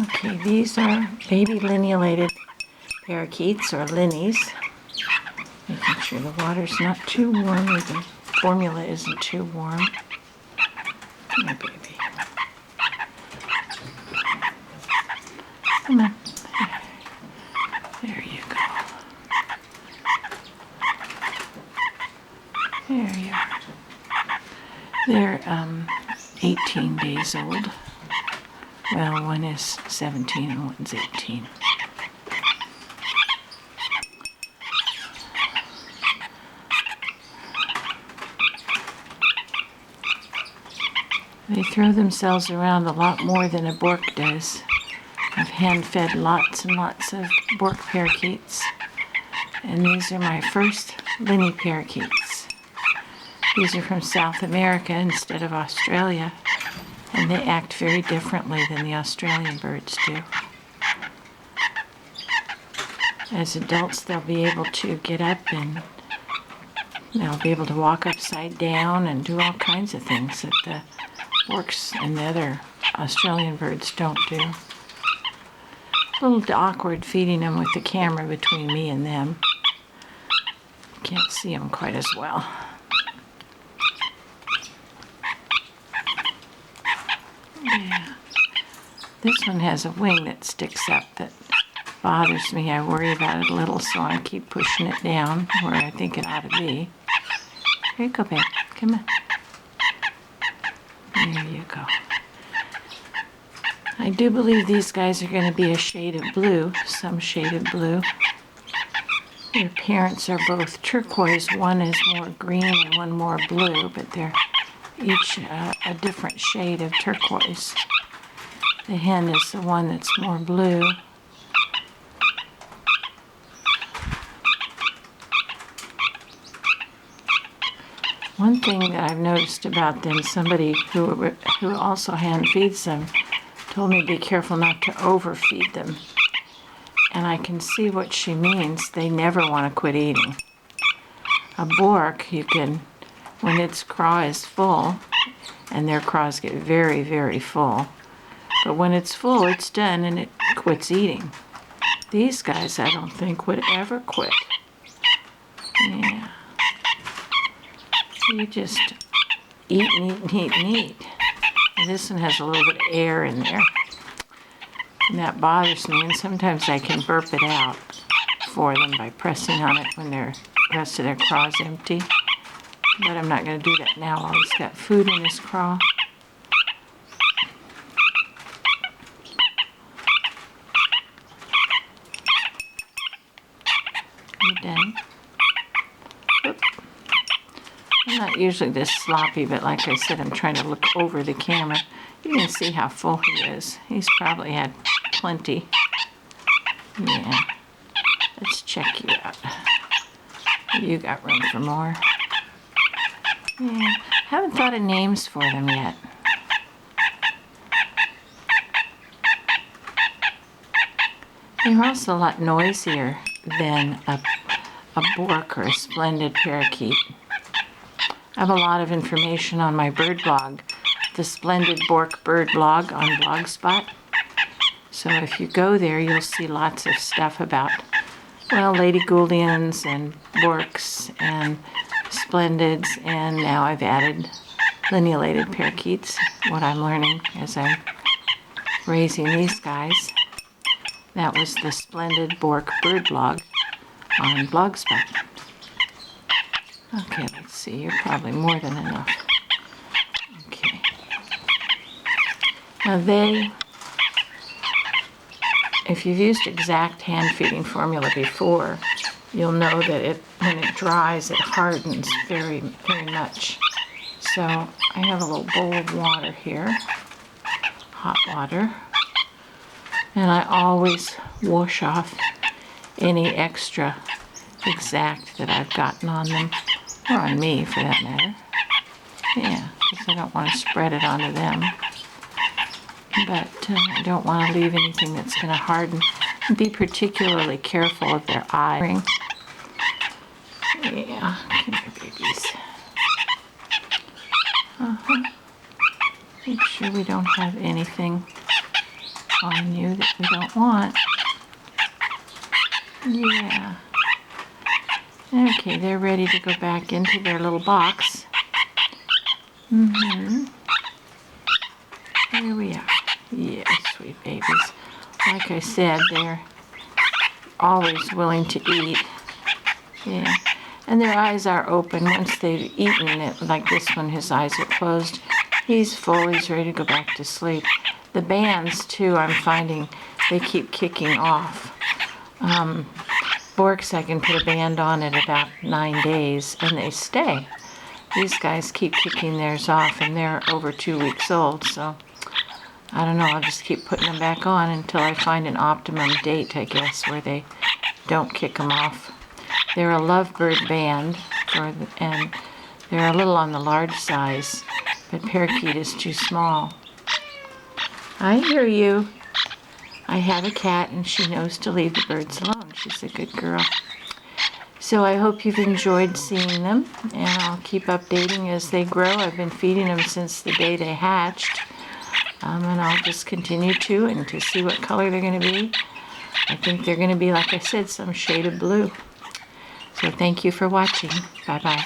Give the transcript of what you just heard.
Okay, these are baby lineolated parakeets or Linnies. Making sure the water's not too warm or the formula isn't too warm. Come here, baby. Come on. There you go. There you are. They're 18 days old. Well, one is 17 and one's 18. They throw themselves around a lot more than a bork does. I've hand-fed lots and lots of bork parakeets. And these are my first Linnie parakeets. These are from South America instead of Australia. And they act very differently than the Australian birds do. As adults, they'll be able to get up and they'll be able to walk upside down and do all kinds of things that the borks and the other Australian birds don't do. A little awkward feeding them with the camera between me and them. Can't see them quite as well. Yeah. This one has a wing that sticks up that bothers me. I worry about it a little, so I keep pushing it down where I think it ought to be. Here you go, babe. Come on. There you go. I do believe these guys are going to be a shade of blue, some shade of blue. Their parents are both turquoise. One is more green and one more blue, but they're each a different shade of turquoise. The hen is the one that's more blue. One thing that I've noticed about them, somebody who also hand feeds them told me to be careful not to overfeed them. And I can see what she means. They never want to quit eating. A bork, you can, when its craw is full, and their craws get very, very full, but when it's full, it's done and it quits eating. These guys, I don't think, would ever quit. Yeah. You just eat and eat and eat and eat. And this one has a little bit of air in there. And that bothers me, and sometimes I can burp it out for them by pressing on it when the rest of their craw is empty. But I'm not going to do that now while he's got food in his craw. You done? Oop. I'm not usually this sloppy, but like I said, I'm trying to look over the camera. You can see how full he is. He's probably had plenty. Yeah. Let's check you out. You got room for more. Yeah. Haven't thought of names for them yet. They're also a lot noisier than a bork or a splendid parakeet. I have a lot of information on my bird blog, the Splendid Bork Bird blog on Blogspot. So if you go there, you'll see lots of stuff about, well, Lady Gouldians and borks and splendids, and now I've added lineolated parakeets, what I'm learning as I'm raising these guys. That was the Splendid Bork Bird blog on Blogspot. Okay, let's see, you're probably more than enough. Okay. Now if you've used exact hand feeding formula before, you'll know that when it dries, it hardens very, very much. So I have a little bowl of water here, hot water, and I always wash off any extra exact that I've gotten on them, or on me for that matter. Yeah, because I don't want to spread it onto them. But I don't want to leave anything that's going to harden. Be particularly careful of their eye. Yeah, come here, babies. Make sure we don't have anything on you that we don't want. Yeah. Okay, they're ready to go back into their little box. Here we are. Yes, sweet babies. Like I said, they're always willing to eat. Yeah. And their eyes are open once they've eaten it. Like this one, his eyes are closed. He's full. He's ready to go back to sleep. The bands, too, I'm finding they keep kicking off. Borks, I can put a band on at about 9 days, and they stay. These guys keep kicking theirs off, and they're over 2 weeks old, so I don't know. I'll just keep putting them back on until I find an optimum date, I guess, where they don't kick them off. They're a lovebird band, and they're a little on the large size, but parakeet is too small. I hear you. I have a cat, and she knows to leave the birds alone. She's a good girl. So I hope you've enjoyed seeing them, and I'll keep updating as they grow. I've been feeding them since the day they hatched, and I'll just continue to see what color they're going to be. I think they're going to be, like I said, some shade of blue. So thank you for watching. Bye-bye.